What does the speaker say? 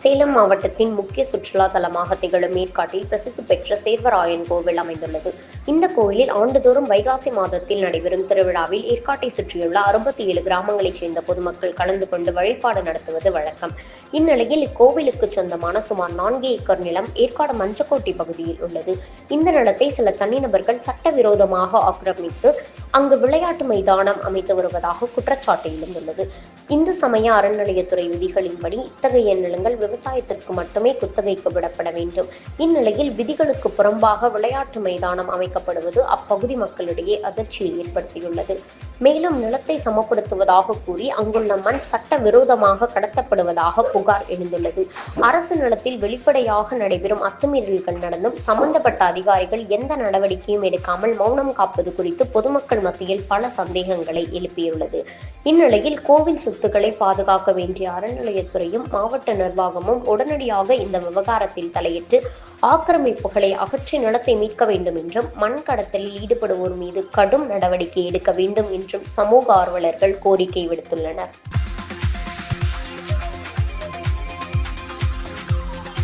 சேலம் மாவட்டத்தின் முக்கிய சுற்றுலா தலமாக திகழும் ஏற்காட்டில் பிரசித்தி பெற்ற சேர்வராயன் கோவில் அமைந்துள்ளது. இந்த கோயிலில் ஆண்டுதோறும் வைகாசி மாதத்தில் நடைபெறும் திருவிழாவில் ஏற்காட்டை சுற்றியுள்ள 67 கிராமங்களைச் சேர்ந்த பொதுமக்கள் கலந்து கொண்டு வழிபாடு நடத்துவது வழக்கம். இந்நிலையில் இக்கோவிலுக்கு சொந்தமான சுமார் 4 ஏக்கர் நிலம் ஏற்காடு மஞ்சக்கோட்டை பகுதியில் உள்ளது. இந்த நிலத்தை சில தனிநபர்கள் சட்டவிரோதமாக ஆக்கிரமித்து அங்கு விளையாட்டு மைதானம் அமைத்து வருவதாக குற்றச்சாட்டு எழுந்துள்ளது. இந்து சமய அறநிலையத்துறை விதிகளின்படி இத்தகைய நிலங்கள் விவசாயத்திற்கு மட்டுமே குத்தகைக்கு விடப்பட வேண்டும். இந்நிலையில் விதிகளுக்கு புறம்பாக விளையாட்டு மைதானம் அமைக்கப்படுவது அப்பகுதி மக்களிடையே அதிர்ச்சியை ஏற்படுத்தியுள்ளது. மேலும் நிலத்தை சமப்படுத்துவதாக கூறி அங்குள்ள மண் சட்டவிரோதமாக கடத்தப்படுவதாக புகார் எழுந்துள்ளது. அரசு நிலத்தில் வெளிப்படையாக நடைபெறும் அத்துமீறல்கள் நடந்தும் சம்பந்தப்பட்ட அதிகாரிகள் எந்த நடவடிக்கையும் எடுக்காமல் மௌனம் காப்பது குறித்து பொதுமக்கள் மத்தியில் பல சந்தேகங்களை எழுப்பியுள்ளது. இந்நிலையில் கோவில் சொத்துக்களை பாதுகாக்க வேண்டிய அறநிலையத்துறையும் மாவட்ட நிர்வாகமும் உடனடியாக இந்த விவகாரத்தில் தலையிட்டு ஆக்கிரமிப்புகளை அகற்றி நிலத்தை மீட்க வேண்டும் என்றும் மண் கடத்தலில் ஈடுபடுவோர் மீது கடும் நடவடிக்கை எடுக்க வேண்டும் என்றும் சமூக ஆர்வலர்கள் கோரிக்கை விடுத்துள்ளனர்.